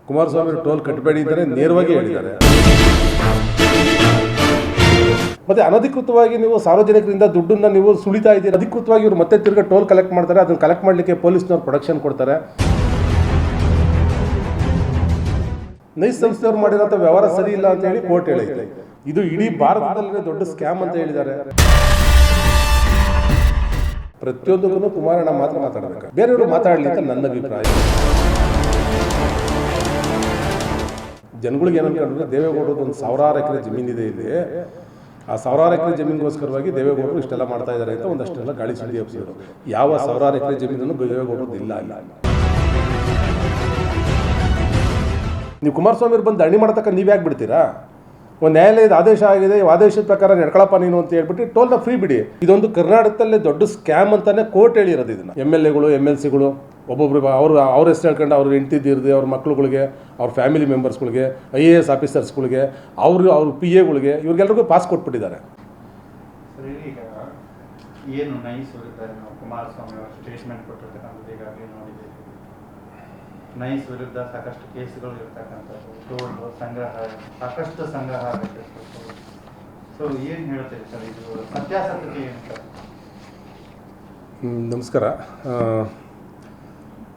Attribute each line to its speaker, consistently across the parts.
Speaker 1: Kumaraswamy toll ಕಟ್ಟಬೇಡಿ ಅಂತಾನೆ ನೇರವಾಗಿ ಹೇಳಿದ್ದಾರೆ. ಮತ್ತು ಅನಧಿಕೃತವಾಗಿ ನೀವು ಸಾರ್ವಜನಿಕರಿಂದ ದುಡ್ಡನ್ನು ನೀವು ಸುಳಿತಾ ಇದ್ದೀರಿ. ಅಧಿಕೃತವಾಗಿ ಇವರು ಮತ್ತೆ ತಿರ್ಗಿ ಟೋಲ್ ಕಲೆಕ್ಟ್ ಮಾಡ್ತಾರೆ. ಅದನ್ನು ಕಲೆಕ್ಟ್ ಮಾಡಲಿಕ್ಕೆ ಪೊಲೀಸ್ನವ್ರು ಪ್ರೊಡಕ್ಷನ್ ಕೊಡ್ತಾರೆ. ನೈಸ್ ಸಂಸ್ಥೆಯವ್ರು ಮಾಡಿರೋಂಥ ವ್ಯವಹಾರ ಸರಿ ಇಲ್ಲ ಅಂತ ಹೇಳಿ ಕೋರ್ಟ್ ಹೇಳಿದೆ. ಇದು ಇಡೀ ಭಾರತದಲ್ಲೇ ದೊಡ್ಡ ಸ್ಕ್ಯಾಮ್ ಅಂತ ಹೇಳಿದ್ದಾರೆ. ಪ್ರತಿಯೊಂದಕ್ಕೂ ಕುಮಾರಣ್ಣ ಮಾತ್ರ ಮಾತಾಡಬೇಕು, ಬೇರೆಯವರು ಮಾತಾಡಲಿ ಅಂತ ನನ್ನ ಅಭಿಪ್ರಾಯ. ಜನಗಳಿಗೆ ಏನಂತಂದ್ರೆ ದೇವೇಗೌಡರದ್ದು ಒಂದು 1000 ಎಕರೆ ಜಮೀನಿದೆ ಇಲ್ಲಿ. ಆ 1000 ಎಕರೆ ಜಮೀನಿಗೋಸ್ಕರವಾಗಿ ದೇವೇಗೌಡರು ಇಷ್ಟೆಲ್ಲ ಮಾಡ್ತಾ ಇದ್ದಾರೆ ಅಂತ ಒಂದಷ್ಟೆಲ್ಲ ಗಾಳಿ ಸುದ್ದಿ ಹಬ್ಸಿದ್ರು. ಯಾವ 1000 ಎಕರೆ ಜಮೀನನ್ನು ದೇವೇಗೌಡರದ್ದು ಇಲ್ಲ. ನೀವು ಕುಮಾರಸ್ವಾಮಿ ಬಂದು ಧರಣಿ ಮಾಡ್ತಕ್ಕ ನೀವು ಯಾಕೆ ಬಿಡ್ತೀರಾ? ಒಂದು ನ್ಯಾಯಾಲಯದ ಆದೇಶ ಆಗಿದೆ, ಆದೇಶದ ಪ್ರಕಾರ ನಡ್ಕೊಳಪ್ಪ ನೀನು ಅಂತ ಹೇಳ್ಬಿಟ್ಟು ಟೋಲ್ನ ಫ್ರೀ ಬಿಡಿ. ಇದೊಂದು ಕರ್ನಾಟಕದಲ್ಲೇ ದೊಡ್ಡ ಸ್ಕ್ಯಾಮ್ ಅಂತಾನೆ ಕೋರ್ಟ್ ಹೇಳಿರೋದು. ಇದನ್ನು MLAಗಳು MLCಗಳು ಒಬ್ಬೊಬ್ರು ಅವ್ರ ಹೆಸರು ಹೇಳ್ಕೊಂಡು ಅವ್ರ ಹೆಂಡ್ತಿದ್ದಿರದೆ ಅವ್ರ ಮಕ್ಳುಗಳಿಗೆ, ಅವ್ರ ಫ್ಯಾಮಿಲಿ ಮೆಂಬರ್ಸ್ಗಳಿಗೆ, IAS ಆಫೀಸರ್ಸ್ಗಳಿಗೆ, ಅವ್ರ PAಗಳಿಗೆ ಇವ್ರಿಗೆಲ್ರಿಗೂ ಪಾಸ್ ಕೊಟ್ಬಿಟ್ಟಿದ್ದಾರೆ.
Speaker 2: ಏನು ನೈಸ್ ವಿರುದ್ಧ ನಾವು ಕುಮಾರಸ್ವಾಮಿ ಅವರು ಸ್ಟೇಟ್ಮೆಂಟ್ ಕೊಟ್ಟಿರ್ತಕ್ಕಂಥದ್ದು ಈಗಾಗಲೇ ನೋಡಿದ್ದೀವಿ. ನೈಸ್ ವಿರುದ್ಧ ಸಾಕಷ್ಟು ಕೇಸುಗಳು ಇರ್ತಕ್ಕಂಥದ್ದು, ಟೋಲ್ ಸಂಗ್ರಹ, ಸಾಕಷ್ಟು ಸಂಗ್ರಹ ಆಗುತ್ತೆ. ಸೊ ಏನು ಹೇಳ್ತೀರಿ ಸರ್, ಇದು ಸತ್ಯಾಸತ್ಯತೆ ಏನು ಸರ್?
Speaker 1: ನಮಸ್ಕಾರ.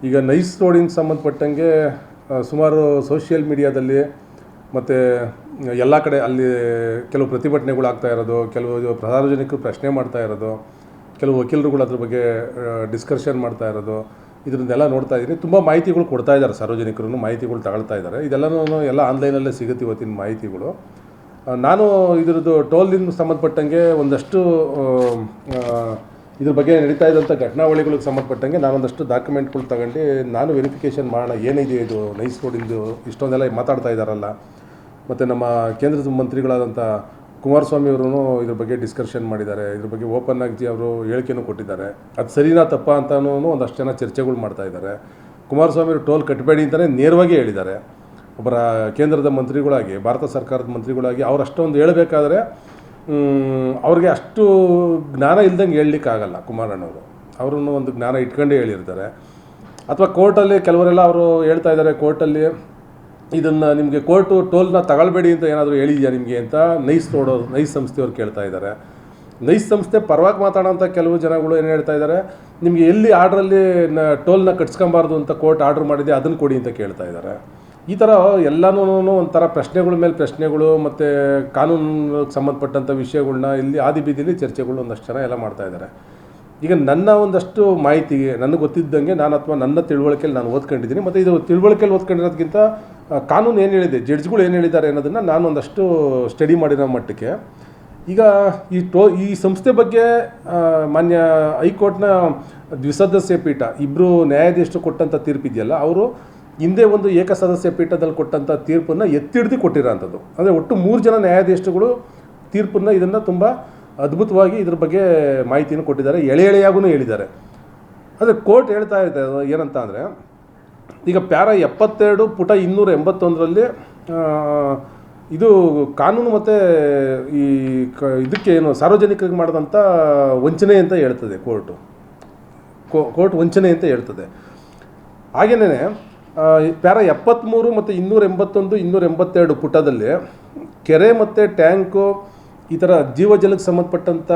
Speaker 1: ಈಗ ನೈಸ್ ರೋಡಿಗೆ ಸಂಬಂಧಪಟ್ಟಂಗೆ ಸುಮಾರು ಸೋಷಿಯಲ್ ಮೀಡಿಯಾದಲ್ಲಿ ಮತ್ತು ಎಲ್ಲ ಕಡೆ ಅಲ್ಲಿ ಕೆಲವು ಪ್ರತಿಭಟನೆಗಳು ಆಗ್ತಾ ಇರೋದು, ಕೆಲವು ಸಾರ್ವಜನಿಕರು ಪ್ರಶ್ನೆ ಮಾಡ್ತಾ ಇರೋದು, ಕೆಲವು ವಕೀಲರುಗಳು ಅದ್ರ ಬಗ್ಗೆ ಡಿಸ್ಕಷನ್ ಮಾಡ್ತಾ ಇರೋದು, ಇದನ್ನೆಲ್ಲ ನೋಡ್ತಾ ಇದ್ದೀನಿ. ತುಂಬ ಮಾಹಿತಿಗಳು ಕೊಡ್ತಾ ಇದ್ದಾರೆ, ಸಾರ್ವಜನಿಕರು ಮಾಹಿತಿಗಳು ತಗೊಳ್ತಾ ಇದ್ದಾರೆ. ಇದೆಲ್ಲನೂ ಎಲ್ಲ ಆನ್ಲೈನಲ್ಲೇ ಸಿಗುತ್ತೆ ಇವತ್ತಿನ ಮಾಹಿತಿಗಳು. ನಾನು ಇದ್ರದ್ದು ಟೋಲಿನ ಸಂಬಂಧಪಟ್ಟಂಗೆ ಒಂದಷ್ಟು ಇದ್ರ ಬಗ್ಗೆ ನಡೀತಾ ಇದ್ದಂಥ ಘಟನಾವಳಿಗಳಿಗೆ ಸಂಬಂಧಪಟ್ಟಂಗೆ ನಾನೊಂದಷ್ಟು ಡಾಕ್ಯುಮೆಂಟ್ಗಳು ತಗೊಂಡು ನಾನು ವೆರಿಫಿಕೇಷನ್ ಮಾಡೋಣ, ಏನಿದೆ ಇದು ನೈಸ್ ರೋಡಿಂದು ಇಷ್ಟೊಂದೆಲ್ಲ ಮಾತಾಡ್ತಾ ಇದ್ದಾರಲ್ಲ. ಮತ್ತು ನಮ್ಮ ಕೇಂದ್ರದ ಮಂತ್ರಿಗಳಾದಂಥ ಕುಮಾರಸ್ವಾಮಿ ಅವರು ಇದ್ರ ಬಗ್ಗೆ ಡಿಸ್ಕಷನ್ ಮಾಡಿದ್ದಾರೆ. ಇದ್ರ ಬಗ್ಗೆ ಓಪನ್ ಆಗಿ ಅವರು ಹೇಳಿಕೆನೂ ಕೊಟ್ಟಿದ್ದಾರೆ. ಅದು ಸರಿನಾ ತಪ್ಪ ಅಂತಲೂ ಒಂದಷ್ಟು ಜನ ಚರ್ಚೆಗಳು ಮಾಡ್ತಾ ಇದ್ದಾರೆ. ಕುಮಾರಸ್ವಾಮಿ ಅವರು ಟೋಲ್ ಕಟ್ಟಬೇಡಿ ಅಂತಲೇ ನೇರವಾಗಿ ಹೇಳಿದ್ದಾರೆ. ಒಬ್ಬರ ಕೇಂದ್ರದ ಮಂತ್ರಿಗಳಾಗಿ, ಭಾರತ ಸರ್ಕಾರದ ಮಂತ್ರಿಗಳಾಗಿ ಅವ್ರು ಅಷ್ಟೊಂದು ಹೇಳಬೇಕಾದ್ರೆ ಅವ್ರಿಗೆ ಅಷ್ಟು ಜ್ಞಾನ ಇಲ್ದಂಗೆ ಹೇಳಲಿಕ್ಕಾಗಲ್ಲ. ಕುಮಾರಣ್ಣವರು ಅವ್ರನ್ನು ಒಂದು ಜ್ಞಾನ ಇಟ್ಕೊಂಡೇ ಹೇಳಿರ್ತಾರೆ. ಅಥವಾ ಕೋರ್ಟಲ್ಲಿ ಕೆಲವರೆಲ್ಲ ಅವರು ಹೇಳ್ತಾ ಇದ್ದಾರೆ, ಕೋರ್ಟಲ್ಲಿ ಇದನ್ನು ನಿಮಗೆ ಕೋರ್ಟು ಟೋಲ್ನ ತಗೊಳ್ಬೇಡಿ ಅಂತ ಏನಾದರೂ ಹೇಳಿದ್ಯಾ ನಿಮಗೆ ಅಂತ ನೈಸ್ ಸಂಸ್ಥೆಯವ್ರು ಕೇಳ್ತಾ ಇದ್ದಾರೆ. ನೈಸ್ ಸಂಸ್ಥೆ ಪರವಾಗಿ ಮಾತಾಡೋಂಥ ಕೆಲವು ಜನಗಳು ಏನು ಹೇಳ್ತಾ ಇದ್ದಾರೆ, ನಿಮಗೆ ಎಲ್ಲಿ ಆರ್ಡ್ರಲ್ಲಿ ಟೋಲ್ನ ಕಟ್ಸ್ಕೊಬಾರ್ದು ಅಂತ ಕೋರ್ಟ್ ಆರ್ಡ್ರ್ ಮಾಡಿದೆ ಅದನ್ನು ಕೊಡಿ ಅಂತ ಕೇಳ್ತಾ ಇದ್ದಾರೆ. ಈ ಥರ ಎಲ್ಲನೂ ಒಂಥರ ಪ್ರಶ್ನೆಗಳ ಮೇಲೆ ಪ್ರಶ್ನೆಗಳು ಮತ್ತು ಕಾನೂನಿಗೆ ಸಂಬಂಧಪಟ್ಟಂಥ ವಿಷಯಗಳ್ನ ಇಲ್ಲಿ ಆದಿಬೀದಿಲಿ ಚರ್ಚೆಗಳು ಒಂದಷ್ಟು ಜನ ಎಲ್ಲ ಮಾಡ್ತಾ ಇದ್ದಾರೆ. ಈಗ ನನ್ನ ಒಂದಷ್ಟು ಮಾಹಿತಿಗೆ ನನಗೆ ಗೊತ್ತಿದ್ದಂಗೆ ಅಥವಾ ನನ್ನ ತಿಳುವಳಿಕೆಯಲ್ಲಿ ನಾನು ಓದ್ಕೊಂಡಿದ್ದೀನಿ. ಮತ್ತು ಇದು ತಿಳುವಳಿಕೆಯಲ್ಲಿ ಓದ್ಕೊಂಡಿರೋದಕ್ಕಿಂತ ಕಾನೂನು ಏನು ಹೇಳಿದೆ, ಜಡ್ಜ್ಗಳು ಏನು ಹೇಳಿದ್ದಾರೆ ಅನ್ನೋದನ್ನು ನಾನು ಒಂದಷ್ಟು ಸ್ಟಡಿ ಮಾಡಿರೋ ಮಟ್ಟಕ್ಕೆ ಈಗ ಈ ಸಂಸ್ಥೆ ಬಗ್ಗೆ ಮಾನ್ಯ ಹೈಕೋರ್ಟ್ನ ದ್ವಿಸದಸ್ಯ ಪೀಠ ಇಬ್ಬರು ನ್ಯಾಯಾಧೀಶರು ಕೊಟ್ಟಂಥ ತೀರ್ಪಿದೆಯಲ್ಲ, ಅವರು ಹಿಂದೆ ಒಂದು ಏಕಸದಸ್ಯ ಪೀಠದಲ್ಲಿ ಕೊಟ್ಟಂಥ ತೀರ್ಪನ್ನು ಎತ್ತಿಡ್ದು ಕೊಟ್ಟಿರೋಂಥದ್ದು. ಅಂದರೆ ಒಟ್ಟು 3 ಜನ ನ್ಯಾಯಾಧೀಶರುಗಳು ತೀರ್ಪನ್ನು ಇದನ್ನು ತುಂಬ ಅದ್ಭುತವಾಗಿ ಇದ್ರ ಬಗ್ಗೆ ಮಾಹಿತಿಯನ್ನು ಕೊಟ್ಟಿದ್ದಾರೆ, ಎಳೆಯಾಗೂ ಹೇಳಿದ್ದಾರೆ. ಆದರೆ ಕೋರ್ಟ್ ಹೇಳ್ತಾ ಇದ್ದಾರೆ ಏನಂತ ಅಂದರೆ, ಈಗ ಪ್ಯಾರ 72 ಪುಟ 281ರಲ್ಲಿ ಇದು ಕಾನೂನು ಮತ್ತು ಈ ಇದಕ್ಕೆ ಏನು ಸಾರ್ವಜನಿಕರಿಗೆ ಮಾಡಿದಂಥ ವಂಚನೆ ಅಂತ ಹೇಳ್ತದೆ ಕೋರ್ಟ್ ವಂಚನೆ ಅಂತ ಹೇಳ್ತದೆ. ಹಾಗೆಯೇ ಪ್ಯಾರ 73 ಮತ್ತು 281, 282 ಪುಟದಲ್ಲಿ ಕೆರೆ ಮತ್ತು ಟ್ಯಾಂಕು ಈ ಥರ ಜೀವಜಲಕ್ಕೆ ಸಂಬಂಧಪಟ್ಟಂಥ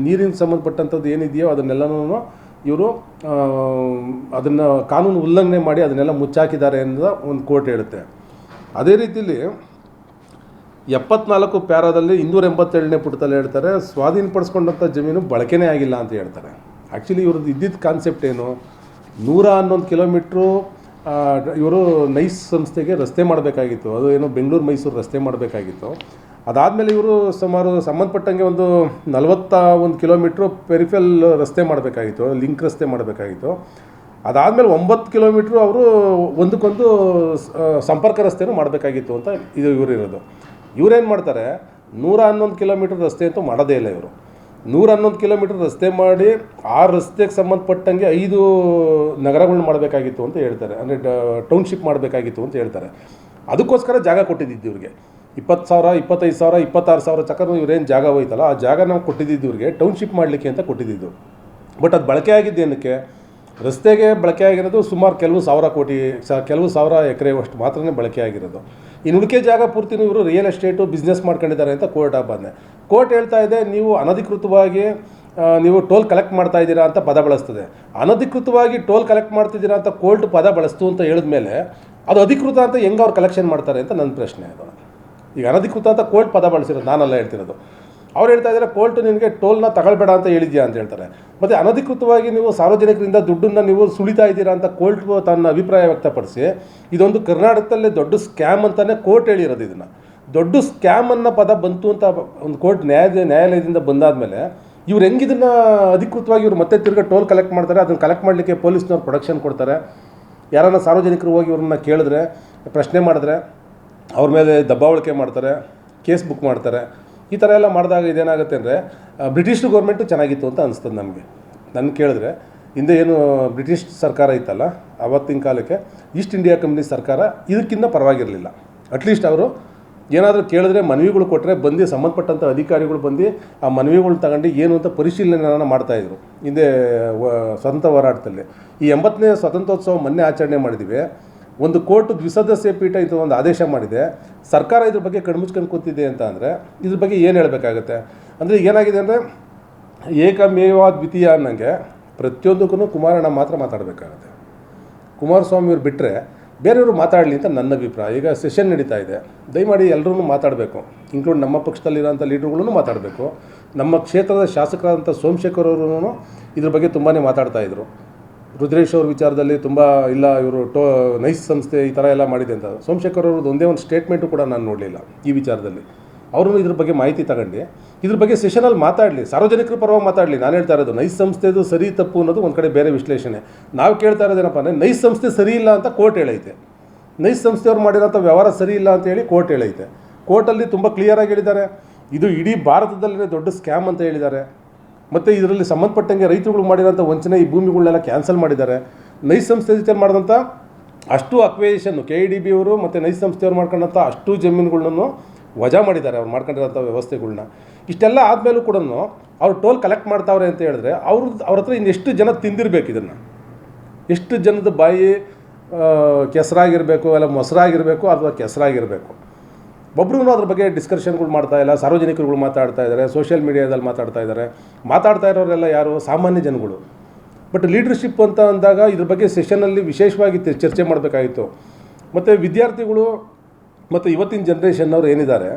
Speaker 1: ನೀರಿನ ಸಂಬಂಧಪಟ್ಟಂಥದ್ದು ಏನಿದೆಯೋ ಅದನ್ನೆಲ್ಲನೂ ಇವರು ಅದನ್ನು ಕಾನೂನು ಉಲ್ಲಂಘನೆ ಮಾಡಿ ಅದನ್ನೆಲ್ಲ ಮುಚ್ಚಾಕಿದ್ದಾರೆ ಅನ್ನೋದು ಒಂದು ಕೋರ್ಟ್ ಹೇಳುತ್ತೆ. ಅದೇ ರೀತಿಯಲ್ಲಿ 74 ಪ್ಯಾರಾದಲ್ಲಿ 287ನೇ ಪುಟದಲ್ಲಿ ಹೇಳ್ತಾರೆ, ಸ್ವಾಧೀನಪಡಿಸ್ಕೊಂಡಂಥ ಜಮೀನು ಬಳಕೆನೇ ಆಗಿಲ್ಲ ಅಂತ ಹೇಳ್ತಾರೆ. ಆ್ಯಕ್ಚುಲಿ ಇವ್ರದ್ದು ಇದ್ದಿದ್ದ ಕಾನ್ಸೆಪ್ಟ್ ಏನು, 111 ಕಿಲೋಮೀಟ್ರು ಇವರು ನೈಸ್ ಸಂಸ್ಥೆಗೆ ರಸ್ತೆ ಮಾಡಬೇಕಾಗಿತ್ತು. ಅದು ಏನೋ ಬೆಂಗಳೂರು ಮೈಸೂರು ರಸ್ತೆ ಮಾಡಬೇಕಾಗಿತ್ತು. ಅದಾದಮೇಲೆ ಇವರು ಸುಮಾರು ಸಂಬಂಧಪಟ್ಟಂಗೆ ಒಂದು 41 ಕಿಲೋಮೀಟ್ರು ಪೆರಿಫೆಲ್ ರಸ್ತೆ ಮಾಡಬೇಕಾಗಿತ್ತು, ಲಿಂಕ್ ರಸ್ತೆ ಮಾಡಬೇಕಾಗಿತ್ತು. ಅದಾದಮೇಲೆ 9 ಕಿಲೋಮೀಟ್ರು ಅವರು ಒಂದಕ್ಕೊಂದು ಸಂಪರ್ಕ ರಸ್ತೆನೂ ಮಾಡಬೇಕಾಗಿತ್ತು ಅಂತ ಇವರು ಇರೋದು. ಇವರೇನು ಮಾಡ್ತಾರೆ, 111 ಕಿಲೋಮೀಟ್ರ್ ರಸ್ತೆ ಅಂತೂ ಮಾಡೋದೇ ಇಲ್ಲ. ಇವರು 111 ಕಿಲೋಮೀಟ್ರ್ ರಸ್ತೆ ಮಾಡಿ ಆ ರಸ್ತೆಗೆ ಸಂಬಂಧಪಟ್ಟಂಗೆ 5 ನಗರಗಳನ್ನ ಮಾಡಬೇಕಾಗಿತ್ತು ಅಂತ ಹೇಳ್ತಾರೆ. ಅಂದರೆ ಟೌನ್ಶಿಪ್ ಮಾಡಬೇಕಾಗಿತ್ತು ಅಂತ ಹೇಳ್ತಾರೆ. ಅದಕ್ಕೋಸ್ಕರ ಜಾಗ ಕೊಟ್ಟಿದ್ದು ಇವ್ರಿಗೆ 20,000, 25,000, 26,000 ಚಕ್ಕರ್ ಇವ್ರೇನು ಜಾಗ ಹೋಯ್ತಲ್ಲ, ಆ ಜಾಗ ನಾವು ಕೊಟ್ಟಿದ್ದು ಇವ್ರಿಗೆ ಟೌನ್ಶಿಪ್ ಮಾಡಲಿಕ್ಕೆ ಅಂತ ಕೊಟ್ಟಿದ್ದು. ಬಟ್ ಅದು ಬಳಕೆ ಆಗಿದ್ದು ಏನಕ್ಕೆ, ರಸ್ತೆಗೆ ಬಳಕೆ ಆಗಿರೋದು ಸುಮಾರು ಕೆಲವು ಸಾವಿರ ಎಕರೆವಷ್ಟು ಮಾತ್ರನೇ ಬಳಕೆ ಆಗಿರೋದು. ಇನ್ನು ಉಳಿಕೆ ಜಾಗ ಪೂರ್ತಿನೂ ಇವರು ರಿಯಲ್ ಎಸ್ಟೇಟು ಬಿಸ್ನೆಸ್ ಮಾಡ್ಕೊಂಡಿದ್ದಾರೆ ಅಂತ ಕೋರ್ಟ್ ಹೇಳ್ತಾ ಇದೆ ನೀವು ಅನಧಿಕೃತವಾಗಿ ನೀವು ಟೋಲ್ ಕಲೆಕ್ಟ್ ಮಾಡ್ತಾ ಇದ್ದೀರಾ ಅಂತ ಪದ ಬಳಸ್ತದೆ. ಅನಧಿಕೃತವಾಗಿ ಟೋಲ್ ಕಲೆಕ್ಟ್ ಮಾಡ್ತಿದ್ದೀರಾ ಅಂತ ಕೋರ್ಟ್ ಪದ ಬಳಸ್ತು ಅಂತ ಹೇಳಿದ್ಮೇಲೆ ಅದು ಅಧಿಕೃತ ಅಂತ ಹೆಂಗೆ ಅವ್ರು ಕಲೆಕ್ಷನ್ ಮಾಡ್ತಾರೆ ಅಂತ ನನ್ನ ಪ್ರಶ್ನೆ ಅದು. ಈಗ ಅನಧಿಕೃತ ಅಂತ ಕೋರ್ಟ್ ಪದ ಬಳಸಿರೋದು, ನಾನೆಲ್ಲ ಹೇಳ್ತಿರೋದು. ಅವ್ರು ಹೇಳ್ತಾ ಇದ್ದಾರೆ ಕೋರ್ಟ್ ನಿನಗೆ ಟೋಲ್ನ ತಗೊಳ್ಬೇಡ ಅಂತ ಹೇಳಿದ್ಯಾ ಅಂತ ಹೇಳ್ತಾರೆ. ಮತ್ತು ಅನಧಿಕೃತವಾಗಿ ನೀವು ಸಾರ್ವಜನಿಕರಿಂದ ದುಡ್ಡನ್ನು ನೀವು ಸುಳಿತಾ ಇದ್ದೀರಾ ಅಂತ ಕೋರ್ಟ್ ತನ್ನ ಅಭಿಪ್ರಾಯ ವ್ಯಕ್ತಪಡಿಸಿ ಇದೊಂದು ಕರ್ನಾಟಕದಲ್ಲೇ ದೊಡ್ಡ ಸ್ಕ್ಯಾಮ್ ಅಂತಲೇ ಕೋರ್ಟ್ ಹೇಳಿರೋದು. ಇದನ್ನು ದೊಡ್ಡ ಸ್ಕ್ಯಾಮ್ ಅನ್ನೋ ಪದ ಬಂತು ಅಂತ ಒಂದು ಕೋರ್ಟ್ ನ್ಯಾಯಾಲಯದಿಂದ ಬಂದಾದಮೇಲೆ ಇವ್ರು ಹೆಂಗಿದನ್ನು ಅಧಿಕೃತವಾಗಿ ಇವ್ರು ಮತ್ತೆ ತಿರ್ಗಿ ಟೋಲ್ ಕಲೆಕ್ಟ್ ಮಾಡ್ತಾರೆ. ಅದನ್ನು ಕಲೆಕ್ಟ್ ಮಾಡಲಿಕ್ಕೆ ಪೊಲೀಸ್ನವ್ರು ಪ್ರೊಡಕ್ಷನ್ ಕೊಡ್ತಾರೆ. ಯಾರನ್ನ ಸಾರ್ವಜನಿಕರು ಹೋಗಿ ಇವ್ರನ್ನ ಕೇಳಿದ್ರೆ, ಪ್ರಶ್ನೆ ಮಾಡಿದ್ರೆ ಅವ್ರ ಮೇಲೆ ದಬ್ಬಾವಳಿಕೆ ಮಾಡ್ತಾರೆ, ಕೇಸ್ ಬುಕ್ ಮಾಡ್ತಾರೆ. ಈ ಥರ ಎಲ್ಲ ಮಾಡಿದಾಗ ಇದೇನಾಗುತ್ತೆ ಅಂದರೆ ಬ್ರಿಟಿಷ್ ಗೌರ್ಮೆಂಟು ಚೆನ್ನಾಗಿತ್ತು ಅಂತ ಅನಿಸ್ತದೆ ನಮಗೆ. ನನ್ನ ಕೇಳಿದ್ರೆ ಹಿಂದೆ ಏನು ಬ್ರಿಟಿಷ್ ಸರ್ಕಾರ ಇತ್ತಲ್ಲ ಆವತ್ತಿನ ಕಾಲಕ್ಕೆ ಈಸ್ಟ್ ಇಂಡಿಯಾ ಕಂಪ್ನಿ ಸರ್ಕಾರ ಇದಕ್ಕಿಂತ ಪರವಾಗಿರಲಿಲ್ಲ. ಅಟ್ಲೀಸ್ಟ್ ಅವರು ಏನಾದರೂ ಕೇಳಿದ್ರೆ ಮನವಿಗಳು ಕೊಟ್ಟರೆ ಬಂದು ಸಂಬಂಧಪಟ್ಟಂಥ ಅಧಿಕಾರಿಗಳು ಬಂದು ಆ ಮನವಿಗಳು ತಗೊಂಡು ಏನು ಅಂತ ಪರಿಶೀಲನೆಯನ್ನು ಮಾಡ್ತಾಯಿದ್ರು. ಹಿಂದೆ ಸ್ವಾತಂತ್ರ್ಯ ಹೋರಾಟದಲ್ಲಿ ಈ 80ನೇ ಸ್ವಾತಂತ್ರ್ಯೋತ್ಸವ ಮೊನ್ನೆ ಆಚರಣೆ ಮಾಡಿದ್ದೀವಿ. ಒಂದು ಕೋರ್ಟ್ ದ್ವಿಸದಸ್ಯ ಪೀಠ ಇದು ಒಂದು ಆದೇಶ ಮಾಡಿದೆ. ಸರ್ಕಾರ ಇದ್ರ ಬಗ್ಗೆ ಕಣ್ಮುಚ್ಕೊಂಡು ಕೂತಿದೆ ಅಂತ ಅಂದರೆ ಇದ್ರ ಬಗ್ಗೆ ಏನು ಹೇಳಬೇಕಾಗತ್ತೆ ಅಂದರೆ ಏನಾಗಿದೆ ಅಂದರೆ ಏಕಮೇವ ದ್ವಿತೀಯ ಅನ್ನಂಗೆ ಪ್ರತಿಯೊಂದಕ್ಕೂ ಕುಮಾರಣ್ಣ ಮಾತ್ರ ಮಾತಾಡಬೇಕಾಗತ್ತೆ. ಕುಮಾರಸ್ವಾಮಿಯವ್ರು ಬಿಟ್ಟರೆ ಬೇರೆಯವರು ಮಾತಾಡಲಿ ಅಂತ ನನ್ನ ಅಭಿಪ್ರಾಯ. ಈಗ ಸೆಷನ್ ನಡೀತಾ ಇದೆ, ದಯಮಾಡಿ ಎಲ್ಲರೂ ಮಾತಾಡಬೇಕು, ಇನ್ಕ್ಲೂಡ್ ನಮ್ಮ ಪಕ್ಷದಲ್ಲಿರೋಂಥ ಲೀಡರ್ಗಳೂ ಮಾತಾಡಬೇಕು. ನಮ್ಮ ಕ್ಷೇತ್ರದ ಶಾಸಕರಾದಂಥ ಸೋಮಶೇಖರ್ ಅವರು ಇದ್ರ ಬಗ್ಗೆ ತುಂಬಾ ಮಾತಾಡ್ತಾಯಿದ್ರು. ರುದ್ರೇಶ್ ಅವ್ರ ವಿಚಾರದಲ್ಲಿ ತುಂಬ ಇಲ್ಲ ಇವರು ನೈಸ್ ಸಂಸ್ಥೆ ಈ ಥರ ಎಲ್ಲ ಮಾಡಿದೆ ಅಂತ. ಸೋಮಶೇಖರ್ ಅವ್ರದ್ದು ಒಂದೇ ಒಂದು ಸ್ಟೇಟ್ಮೆಂಟು ಕೂಡ ನಾನು ನೋಡಲಿಲ್ಲ ಈ ವಿಚಾರದಲ್ಲಿ. ಅವರು ಇದ್ರ ಬಗ್ಗೆ ಮಾಹಿತಿ ತಗೊಂಡು ಇದ್ರ ಬಗ್ಗೆ ಸೆಷನಲ್ಲಿ ಮಾತಾಡಲಿ, ಸಾರ್ವಜನಿಕರ ಪರವಾಗಿ ಮಾತಾಡಲಿ. ನಾನು ಹೇಳ್ತಾ ಇರೋದು ನೈಸ್ ಸಂಸ್ಥೆದು ಸರಿ ತಪ್ಪು ಅನ್ನೋದು ಒಂದು ಕಡೆ ಬೇರೆ ವಿಶ್ಲೇಷಣೆ. ನಾವು ಕೇಳ್ತಾ ಇರೋದೇನಪ್ಪ ಅಂದರೆ ನೈಸ್ ಸಂಸ್ಥೆ ಸರಿ ಇಲ್ಲ ಅಂತ ಕೋರ್ಟ್ ಹೇಳೈತೆ. ನೈಸ್ ಸಂಸ್ಥೆಯವ್ರು ಮಾಡಿರೋಂಥ ವ್ಯವಹಾರ ಸರಿ ಇಲ್ಲ ಅಂತೇಳಿ ಕೋರ್ಟ್ ಹೇಳೈತೆ. ಕೋರ್ಟಲ್ಲಿ ತುಂಬ ಕ್ಲಿಯರಾಗಿ ಹೇಳಿದ್ದಾರೆ, ಇದು ಇಡೀ ಭಾರತದಲ್ಲೇ ದೊಡ್ಡ ಸ್ಕ್ಯಾಮ್ ಅಂತ ಹೇಳಿದ್ದಾರೆ. ಮತ್ತು ಇದರಲ್ಲಿ ಸಂಬಂಧಪಟ್ಟಂಗೆ ರೈತರುಗಳು ಮಾಡಿರೋಂಥ ವಂಚನೆ ಈ ಭೂಮಿಗಳನ್ನೆಲ್ಲ ಕ್ಯಾನ್ಸಲ್ ಮಾಡಿದ್ದಾರೆ. ನೈಸ್ ಸಂಸ್ಥೆ ಜೊತೆ ಮಾಡಿದಂಥ ಅಷ್ಟು ಅಕ್ವೇಷನ್ನು KEDB ಅವರು ಮತ್ತು ನೈಸ್ ಸಂಸ್ಥೆಯವ್ರು ಮಾಡ್ಕೊಂಡಂಥ ಅಷ್ಟು ಜಮೀನುಗಳನ್ನೂ ವಜಾ ಮಾಡಿದ್ದಾರೆ, ಅವ್ರು ಮಾಡ್ಕೊಂಡಿರೋಂಥ ವ್ಯವಸ್ಥೆಗಳ್ನ. ಇಷ್ಟೆಲ್ಲ ಆದಮೇಲೂ ಕೂಡ ಅವ್ರು ಟೋಲ್ ಕಲೆಕ್ಟ್ ಮಾಡ್ತಾವ್ರೆ ಅಂತ ಹೇಳಿದ್ರೆ ಅವ್ರ ಹತ್ರ ಇನ್ನೆಷ್ಟು ಜನ ತಿಂದಿರಬೇಕು ಇದನ್ನು, ಎಷ್ಟು ಜನದ ಬಾಯಿ ಕೆಸರಾಗಿರಬೇಕು, ಅಲ್ಲ ಮೊಸರಾಗಿರಬೇಕು ಅಥವಾ ಕೆಸರಾಗಿರಬೇಕು. ಒಬ್ರಿಗೂ ಅದ್ರ ಬಗ್ಗೆ ಡಿಸ್ಕಷನ್ಗಳು ಮಾಡ್ತಾ ಇಲ್ಲ. ಸಾರ್ವಜನಿಕರುಗಳು ಮಾತಾಡ್ತಾ ಇದ್ದಾರೆ, ಸೋಷಿಯಲ್ ಮೀಡಿಯಾದಲ್ಲಿ ಮಾತಾಡ್ತಾ ಇರೋರೆಲ್ಲ ಯಾರು ಸಾಮಾನ್ಯ ಜನಗಳು. ಬಟ್ ಲೀಡರ್ಶಿಪ್ ಅಂತ ಅಂದಾಗ ಇದ್ರ ಬಗ್ಗೆ ಸೆಷನಲ್ಲಿ ವಿಶೇಷವಾಗಿ ಚರ್ಚೆ ಮಾಡಬೇಕಾಗಿತ್ತು. ಮತ್ತು ವಿದ್ಯಾರ್ಥಿಗಳು ಮತ್ತು ಇವತ್ತಿನ ಜನ್ರೇಷನ್ನವ್ರು ಏನಿದ್ದಾರೆ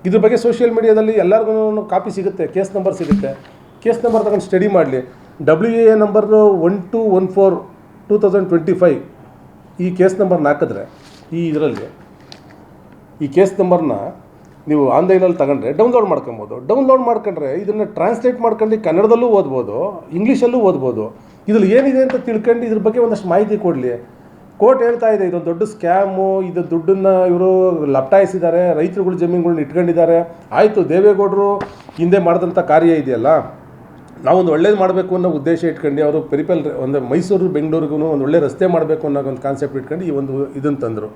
Speaker 1: ಇದ್ರ ಬಗ್ಗೆ ಸೋಷಿಯಲ್ ಮೀಡಿಯಾದಲ್ಲಿ ಎಲ್ಲರಿಗೂ ಕಾಪಿ ಸಿಗುತ್ತೆ, ಕೇಸ್ ನಂಬರ್ ಸಿಗುತ್ತೆ. ಕೇಸ್ ನಂಬರ್ ತಗೊಂಡು ಸ್ಟಡಿ ಮಾಡಲಿ. WA ನಂಬರು 1214/2025 ಈ ಕೇಸ್ ನಂಬರ್ನ ಹಾಕಿದ್ರೆ ಈ ಕೇಸ್ ನಂಬರ್ನ ನೀವು ಆನ್ಲೈನಲ್ಲಿ ತಗೊಂಡ್ರೆ ಡೌನ್ಲೋಡ್ ಮಾಡ್ಕೊಬೋದು. ಡೌನ್ಲೋಡ್ ಮಾಡ್ಕೊಂಡ್ರೆ ಇದನ್ನು ಟ್ರಾನ್ಸ್ಲೇಟ್ ಮಾಡ್ಕೊಂಡು ಕನ್ನಡದಲ್ಲೂ ಓದ್ಬೋದು, ಇಂಗ್ಲೀಷಲ್ಲೂ ಓದ್ಬೋದು. ಇದ್ರಲ್ಲಿ ಏನಿದೆ ಅಂತ ತಿಳ್ಕೊಂಡು ಇದ್ರ ಬಗ್ಗೆ ಒಂದಷ್ಟು ಮಾಹಿತಿ ಕೊಡಲಿ. ಕೋರ್ಟ್ ಹೇಳ್ತಾ ಇದೆ ಇದೊಂದು ದೊಡ್ಡ ಸ್ಕ್ಯಾಮು, ಇದು ದುಡ್ಡನ್ನು ಇವರು ಲಪ್ಟಾಯಿಸಿದ್ದಾರೆ, ರೈತರುಗಳ ಜಮೀನುಗಳನ್ನ ಇಟ್ಕೊಂಡಿದ್ದಾರೆ. ಆಯಿತು, ದೇವೇಗೌಡರು ಹಿಂದೆ ಮಾಡಿದಂಥ ಕಾರ್ಯ ಇದೆಯಲ್ಲ, ನಾವೊಂದು ಒಳ್ಳೇದು ಮಾಡಬೇಕು ಅನ್ನೋ ಉದ್ದೇಶ ಇಟ್ಕೊಂಡು ಅವರು ಒಂದು ಮೈಸೂರು ಬೆಂಗಳೂರಿಗೂ ಒಂದು ಒಳ್ಳೆ ರಸ್ತೆ ಮಾಡಬೇಕು ಅನ್ನೋ ಒಂದು ಕಾನ್ಸೆಪ್ಟ್ ಇಟ್ಕೊಂಡು ಈ ಒಂದು ಇದನ್ನು ತಂದರು.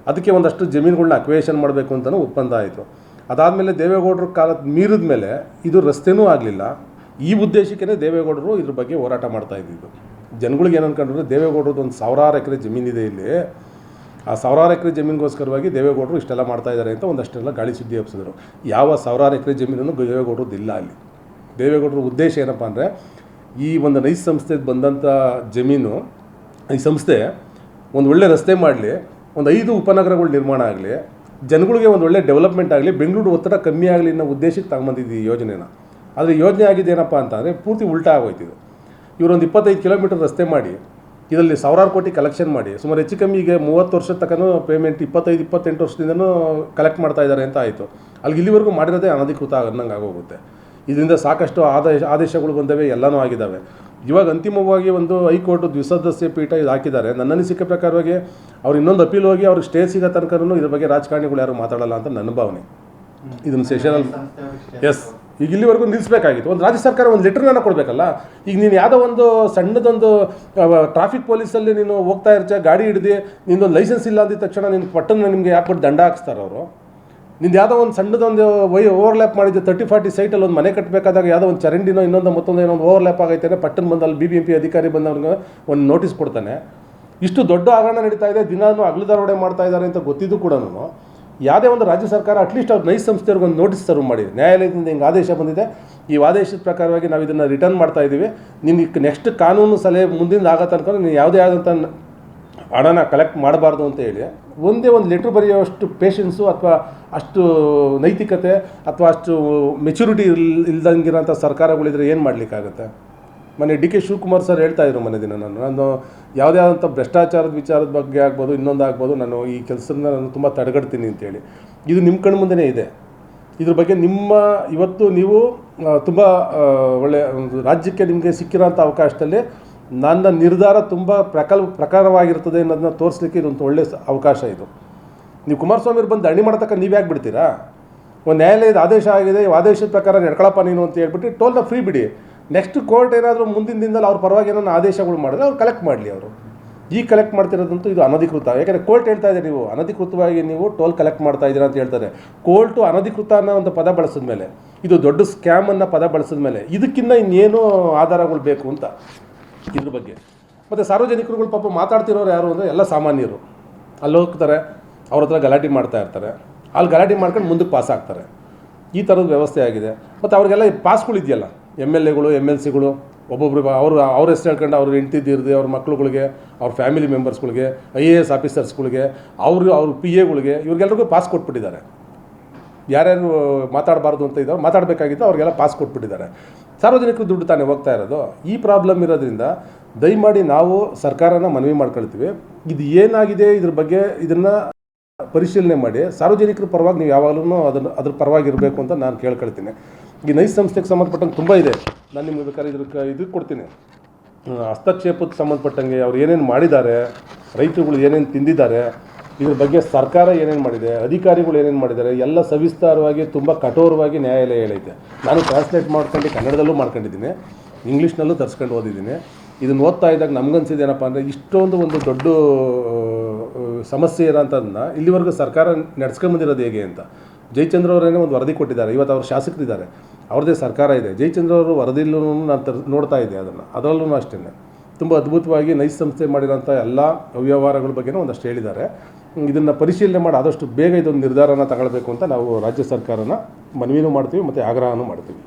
Speaker 1: ಅದಕ್ಕೆ ಒಂದಷ್ಟು ಜಮೀನುಗಳನ್ನ ಅಕ್ವೇಷನ್ ಮಾಡಬೇಕು ಅಂತಲೂ ಒಪ್ಪಂದ ಆಯಿತು. ಅದಾದಮೇಲೆ ದೇವೇಗೌಡರ ಕಾಲ ಮೀರಿದ ಮೇಲೆ ಇದು ರಸ್ತೆನೂ ಆಗಲಿಲ್ಲ. ಈ ಉದ್ದೇಶಕ್ಕೇ ದೇವೇಗೌಡರು ಇದ್ರ ಬಗ್ಗೆ ಹೋರಾಟ ಮಾಡ್ತಾ ಇದ್ದಿದ್ದು. ಜನಗಳಿಗೆ ಏನು ಅಂದ್ಕೊಂಡ್ರೆ ದೇವೇಗೌಡರದ್ದು ಒಂದು 1000 ಎಕರೆ ಜಮೀನಿದೆ ಇಲ್ಲಿ, ಆ 1000 ಎಕರೆ ಜಮೀನಿಗೋಸ್ಕರವಾಗಿ ದೇವೇಗೌಡರು ಇಷ್ಟೆಲ್ಲ ಮಾಡ್ತಾ ಇದ್ದಾರೆ ಅಂತ ಒಂದಷ್ಟೆಲ್ಲ ಗಾಳಿ ಸುದ್ದಿ ಹಬ್ಸಿದ್ರು. ಯಾವ 1000 ಎಕರೆ ಜಮೀನನ್ನು ದೇವೇಗೌಡರದ್ದು ಇಲ್ಲ ಅಲ್ಲಿ. ದೇವೇಗೌಡರ ಉದ್ದೇಶ ಏನಪ್ಪ ಅಂದರೆ ಈ ಒಂದು ನೈಸ್ ಸಂಸ್ಥೆಗೆ ಬಂದಂಥ ಜಮೀನು, ಈ ಸಂಸ್ಥೆ ಒಂದು ಒಳ್ಳೆ ರಸ್ತೆ ಮಾಡಲಿ, ಒಂದು 5 ಉಪನಗರಗಳು ನಿರ್ಮಾಣ ಆಗಲಿ, ಜನಗಳಿಗೆ ಒಂದು ಒಳ್ಳೆ ಡೆವಲಪ್ಮೆಂಟ್ ಆಗಲಿ, ಬೆಂಗಳೂರು ಒತ್ತಡ ಕಮ್ಮಿ ಆಗಲಿ ಅನ್ನೋ ಉದ್ದೇಶಕ್ಕೆ ತಗೊಂಬಂದಿದ್ದು ಈ ಯೋಜನೆನ. ಆದರೆ ಯೋಜನೆ ಆಗಿದ್ದೇನಪ್ಪ ಅಂತ ಅಂದರೆ ಪೂರ್ತಿ ಉಲ್ಟಾ ಆಗೋಯ್ತಿದ್ದು. ಇವರೊಂದು 25 ಕಿಲೋಮೀಟರ್ ರಸ್ತೆ ಮಾಡಿ ಇದರಲ್ಲಿ 1000 ಕೋಟಿ ಕಲೆಕ್ಷನ್ ಮಾಡಿ ಸುಮಾರು ಹೆಚ್ಚು ಕಮ್ಮಿ ಈಗ 30 ವರ್ಷದ ತನಕ ಪೇಮೆಂಟ್ 25-28 ವರ್ಷದಿಂದನೂ ಕಲೆಕ್ಟ್ ಮಾಡ್ತಾ ಇದ್ದಾರೆ ಅಂತ ಆಯಿತು. ಅಲ್ಲಿಗೆ ಇಲ್ಲಿವರೆಗೂ ಮಾಡಿರೋದೇ ಅನಧಿಕೃತ ಅನ್ನಂಗೆ ಆಗೋಗುತ್ತೆ. ಇದರಿಂದ ಸಾಕಷ್ಟು ಆದೇಶಗಳು ಬಂದವೆ, ಎಲ್ಲನೂ ಆಗಿದ್ದಾವೆ. ಇವಾಗ ಅಂತಿಮವಾಗಿ ಒಂದು ಹೈಕೋರ್ಟ್ ದ್ವಿಸದಸ್ಯ ಪೀಠ ಇದು ಹಾಕಿದ್ದಾರೆ. ನನ್ನ ಅನಿಸಿಕೆ ಪ್ರಕಾರವಾಗಿ ಅವ್ರು ಇನ್ನೊಂದು ಅಪೀಲ್ ಹೋಗಿ ಅವ್ರಿಗೆ ಸ್ಟೇ ಸಿಗೋ ತನಕನೂ ಇದ್ರ ಬಗ್ಗೆ ರಾಜಕಾರಣಿಗಳು ಯಾರು ಮಾತಾಡಲ್ಲ ಅಂತ ನನ್ನ ಭಾವನೆ. ಇದನ್ನು ಸೆಷನಲ್ಲಿ ಈಗ ಇಲ್ಲಿವರೆಗೂ ನಿಲ್ಲಿಸಬೇಕಾಗಿತ್ತು. ಒಂದು ರಾಜ್ಯ ಸರ್ಕಾರ ಒಂದು ಲೆಟ್ರನ್ನ ಕೊಡಬೇಕಲ್ಲ. ಈಗ ನೀನು ಯಾವುದೋ ಒಂದು ಸಣ್ಣದೊಂದು ಟ್ರಾಫಿಕ್ ಪೊಲೀಸಲ್ಲಿ ನೀನು ಹೋಗ್ತಾ ಇರ್ತೀಯ, ಗಾಡಿ ಹಿಡಿದು ನಿನ್ನೊಂದು ಲೈಸೆನ್ಸ್ ಇಲ್ಲ ಅಂದಿದ ತಕ್ಷಣ ನಿನ್ನ ಪಟ್ಟನ್ನು ನಿಮಗೆ ಯಾಕೆ ದಂಡ ಹಾಕ್ಸ್ತಾರೆ ಅವರು. ನಿಂದು ಯಾವುದೋ ಒಂದು ಸಣ್ಣದೊಂದು ಓವರ್ಲ್ಯಾಪ್ ಮಾಡಿದ್ದು 30-40 ಸೈಟಲ್ಲಿ ಒಂದು ಮನೆ ಕಟ್ಟಬೇಕಾದಾಗ ಯಾವುದೋ ಒಂದು ಚರಂಡಿನೋ ಇನ್ನೊಂದು ಮತ್ತೊಂದು ಏನೋ ಒಂದು ಓವರ್ಲ್ಯಾಪ್ ಆಗೈತೆ ಪಟ್ಟಣ ಬಂದು ಅಲ್ಲಿ BBMP ಅಧಿಕಾರಿ ಬಂದವ್ರಿಗೆ ಒಂದು ನೋಟಿಸ್ ಕೊಡ್ತಾನೆ. ಇಷ್ಟು ದೊಡ್ಡ ಹಗರಣ ನಡೀತಾ ಇದೆ, ದಿನಾನು ಅಗಲದಾರೋಡೆ ಮಾಡ್ತಾ ಇದ್ದಾರೆ ಅಂತ ಗೊತ್ತಿದ್ದು ಕೂಡ ಯಾವುದೇ ಒಂದು ರಾಜ್ಯ ಸರ್ಕಾರ ಅಟ್ಲೀಸ್ಟ್ ಅವ್ರು ನೈಸ್ ಸಂಸ್ಥೆಯವ್ರಿಗೆ ಒಂದು ನೋಟಿಸ್ ಸರ್ವ್ ಮಾಡಿ, ನ್ಯಾಯಾಲಯದಿಂದ ಹಿಂಗೆ ಆದೇಶ ಬಂದಿದೆ, ಈ ಆದೇಶದ ಪ್ರಕಾರವಾಗಿ ನಾವು ಇದನ್ನು ರಿಟರ್ನ್ ಮಾಡ್ತಾ ಇದ್ದೀವಿ, ನಿಮಗೆ ನೆಕ್ಸ್ಟ್ ಕಾನೂನು ಸಲಹೆ ಮುಂದಿನ ಆಗೋ ತನಕ ನೀವು ಯಾವುದೇ ಆದಂಥ ಹಣನ ಕಲೆಕ್ಟ್ ಮಾಡಬಾರ್ದು ಅಂತ ಹೇಳಿ ಒಂದೇ ಒಂದು ಲೆಟ್ರ್ ಬರೆಯೋಷ್ಟು ಪೇಷನ್ಸು ಅಥವಾ ಅಷ್ಟು ನೈತಿಕತೆ ಅಥವಾ ಅಷ್ಟು ಮೆಚುರಿಟಿ ಇಲ್ದಂಗಿರೋಂಥ ಸರ್ಕಾರಗಳಿದ್ರೆ ಏನು ಮಾಡಲಿಕ್ಕಾಗುತ್ತೆ? ಮೊನ್ನೆ DK ಶಿವಕುಮಾರ್ ಸರ್ ಹೇಳ್ತಾ ಇದ್ರು ಮೊನ್ನೆ ದಿನ, ನಾನು ಯಾವುದೇ ಆದಂಥ ಭ್ರಷ್ಟಾಚಾರದ ವಿಚಾರದ ಬಗ್ಗೆ ಆಗ್ಬೋದು, ಇನ್ನೊಂದು ಆಗ್ಬೋದು, ನಾನು ಈ ಕೆಲಸನ ನಾನು ತುಂಬ ತಡೆಗಟ್ತೀನಿ ಅಂತೇಳಿ. ಇದು ನಿಮ್ಮ ಕಣ್ಣು ಮುಂದೆನೇ ಇದೆ. ಇದ್ರ ಬಗ್ಗೆ ಇವತ್ತು ನೀವು ತುಂಬ ಒಳ್ಳೆಯ ರಾಜ್ಯಕ್ಕೆ ನಿಮಗೆ ಸಿಕ್ಕಿರೋಂಥ ಅವಕಾಶದಲ್ಲಿ ನನ್ನ ನಿರ್ಧಾರ ತುಂಬ ಪ್ರಕಾರವಾಗಿರ್ತದೆ ಅನ್ನೋದನ್ನ ತೋರಿಸ್ಲಿಕ್ಕೆ ಇದೊಂದು ಒಳ್ಳೆಯ ಅವಕಾಶ ಇದು. ನೀವು ಕುಮಾರಸ್ವಾಮಿ ಬಂದು ದಂಡಿ ಮಾಡತಕ್ಕ ನೀವು ಯಾಕೆ ಬಿಡ್ತೀರಾ? ಒಂದು ನ್ಯಾಯಾಲಯದ ಆದೇಶ ಆಗಿದೆ, ಆದೇಶದ ಪ್ರಕಾರ ನಡ್ಕೊಳಪ್ಪ ನೀನು ಅಂತ ಹೇಳ್ಬಿಟ್ಟು ಟೋಲ್ನ ಫ್ರೀ ಬಿಡಿ. ನೆಕ್ಸ್ಟ್ ಕೋರ್ಟ್ ಏನಾದರೂ ಮುಂದಿನ ದಿನದಲ್ಲಿ ಅವ್ರ ಪರವಾಗಿ ಏನೋ ಆದೇಶಗಳು ಮಾಡಿದ್ರೆ ಅವ್ರು ಕಲೆಕ್ಟ್ ಮಾಡಲಿ. ಅವರು ಈಗ ಕಲೆಕ್ಟ್ ಮಾಡ್ತಿರೋದಂತೂ ಇದು ಅನಧಿಕೃತ. ಯಾಕೆಂದರೆ ಕೋರ್ಟ್ ಹೇಳ್ತಾ ಇದೆ ನೀವು ಅನಧಿಕೃತವಾಗಿ ನೀವು ಟೋಲ್ ಕಲೆಕ್ಟ್ ಮಾಡ್ತಾ ಇದ್ದೀರಾ ಅಂತ ಹೇಳ್ತಾರೆ. ಕೋರ್ಟು ಅನಧಿಕೃತ ಅನ್ನೋ ಒಂದು ಪದ ಬಳಸಿದ ಮೇಲೆ, ಇದು ದೊಡ್ಡ ಸ್ಕ್ಯಾಮ್ ಅನ್ನೋ ಪದ ಬಳಸಿದ ಮೇಲೆ ಇದಕ್ಕಿಂತ ಇನ್ನೇನು ಆಧಾರಗಳು ಬೇಕು ಅಂತ ಇದ್ರ ಬಗ್ಗೆ. ಮತ್ತು ಸಾರ್ವಜನಿಕರುಗಳು ಪಾಪ ಮಾತಾಡ್ತಿರೋರು ಯಾರು ಅಂದರೆ ಎಲ್ಲ ಸಾಮಾನ್ಯರು. ಅಲ್ಲಿ ಹೋಗ್ತಾರೆ, ಅವ್ರ ಹತ್ರ ಗಲಾಟೆ ಮಾಡ್ತಾ ಇರ್ತಾರೆ, ಅಲ್ಲಿ ಗಲಾಟೆ ಮಾಡ್ಕೊಂಡು ಮುಂದಕ್ಕೆ ಪಾಸ್ ಆಗ್ತಾರೆ. ಈ ಥರದ ವ್ಯವಸ್ಥೆ ಆಗಿದೆ. ಮತ್ತು ಅವ್ರಿಗೆಲ್ಲ ಪಾಸ್ಗಳಿದೆಯಲ್ಲ, MLAಗಳು MLCಗಳು ಒಬ್ಬೊಬ್ರು ಅವ್ರ ಹೆಸರು ಹೇಳ್ಕೊಂಡು ಅವ್ರ ಹೆಂಡ್ತಿದ್ದಿರದೆ ಅವ್ರ ಮಕ್ಳುಗಳಿಗೆ, ಅವ್ರ ಫ್ಯಾಮಿಲಿ ಮೆಂಬರ್ಸ್ಗಳಿಗೆ, IAS ಆಫೀಸರ್ಸ್ಗಳಿಗೆ, ಅವ್ರ PAಗಳಿಗೆ ಇವ್ರಿಗೆಲ್ರಿಗೂ ಪಾಸ್ ಕೊಟ್ಬಿಟ್ಟಿದ್ದಾರೆ. ಯಾರ್ಯಾರು ಮಾತಾಡಬಾರ್ದು ಅಂತ ಇದ್ದಾವೆ ಮಾತಾಡಬೇಕಾಗಿತ್ತು ಅವ್ರಿಗೆಲ್ಲ ಪಾಸ್ ಕೊಟ್ಬಿಟ್ಟಿದ್ದಾರೆ. ಸಾರ್ವಜನಿಕರು ದುಡ್ಡು ತಾನೇ ಹೋಗ್ತಾ ಇರೋದು. ಈ ಪ್ರಾಬ್ಲಮ್ ಇರೋದ್ರಿಂದ ದಯಮಾಡಿ ನಾವು ಸರ್ಕಾರನ ಮನವಿ ಮಾಡ್ಕೊಳ್ತೀವಿ, ಇದು ಏನಾಗಿದೆ ಇದ್ರ ಬಗ್ಗೆ ಇದನ್ನು ಪರಿಶೀಲನೆ ಮಾಡಿ ಸಾರ್ವಜನಿಕರ ಪರವಾಗಿ ನೀವು ಯಾವಾಗಲೂ ಅದ್ರ ಪರವಾಗಿ ಇರಬೇಕು ಅಂತ ನಾನು ಕೇಳ್ಕೊಳ್ತೀನಿ. ಈ ನೈಸ್ ಸಂಸ್ಥೆಗೆ ಸಂಬಂಧಪಟ್ಟಂಗೆ ತುಂಬ ಇದೆ. ನಾನು ನಿಮ್ಗೆ ಬೇಕಾದ್ರೆ ಇದು ಕೊಡ್ತೀನಿ, ಹಸ್ತಕ್ಷೇಪಕ್ಕೆ ಸಂಬಂಧಪಟ್ಟಂಗೆ ಅವ್ರು ಏನೇನು ಮಾಡಿದ್ದಾರೆ, ರೈತರುಗಳು ಏನೇನು ತಿಂದಿದ್ದಾರೆ, ಇದ್ರ ಬಗ್ಗೆ ಸರ್ಕಾರ ಏನೇನು ಮಾಡಿದೆ, ಅಧಿಕಾರಿಗಳು ಏನೇನು ಮಾಡಿದ್ದಾರೆ, ಎಲ್ಲ ಸವಿಸ್ತಾರವಾಗಿ ತುಂಬ ಕಠೋರವಾಗಿ ನ್ಯಾಯಾಲಯ ಹೇಳೈತೆ. ನಾನು ಟ್ರಾನ್ಸ್ಲೇಟ್ ಮಾಡ್ಕೊಂಡು ಕನ್ನಡದಲ್ಲೂ ಮಾಡ್ಕೊಂಡಿದ್ದೀನಿ, ಇಂಗ್ಲೀಷ್ನಲ್ಲೂ ತರಿಸ್ಕೊಂಡು ಓದಿದ್ದೀನಿ. ಇದನ್ನು ಓದ್ತಾ ಇದ್ದಾಗ ನಮಗನ್ಸಿದ್ದೇನಪ್ಪ ಅಂದರೆ ಇಷ್ಟೊಂದು ಒಂದು ದೊಡ್ಡ ಸಮಸ್ಯೆ ಇರೋಂಥದ್ದನ್ನ ಇಲ್ಲಿವರೆಗೂ ಸರ್ಕಾರ ನಡೆಸ್ಕೊಂಬಂದಿರೋದು ಹೇಗೆ ಅಂತ. ಜಯಚಂದ್ರ ಅವರೇನೇ ಒಂದು ವರದಿ ಕೊಟ್ಟಿದ್ದಾರೆ. ಇವತ್ತು ಅವ್ರು ಶಾಸಕರಿದ್ದಾರೆ, ಅವ್ರದ್ದೇ ಸರ್ಕಾರ ಇದೆ. ಜಯಚಂದ್ರ ಅವರು ವರದಿಯಲ್ಲೂ ನಾನು ನೋಡ್ತಾ ಇದ್ದೆ, ಅದರಲ್ಲೂ ಅಷ್ಟೇ ತುಂಬ ಅದ್ಭುತವಾಗಿ ನೈಸ್ ಸಂಸ್ಥೆ ಮಾಡಿರೋಂಥ ಎಲ್ಲ ಅವ್ಯವಹಾರಗಳ ಬಗ್ಗೆನೂ ಒಂದಷ್ಟು ಹೇಳಿದ್ದಾರೆ. ಇದನ್ನು ಪರಿಶೀಲನೆ ಮಾಡಿ ಆದಷ್ಟು ಬೇಗ ಇದೊಂದು ನಿರ್ಧಾರನ ತಗೊಳ್ಬೇಕು ಅಂತ ನಾವು ರಾಜ್ಯ ಸರ್ಕಾರನ ಮನವಿನೂ ಮಾಡ್ತೀವಿ ಮತ್ತು ಆಗ್ರಹನೂ ಮಾಡ್ತೀವಿ.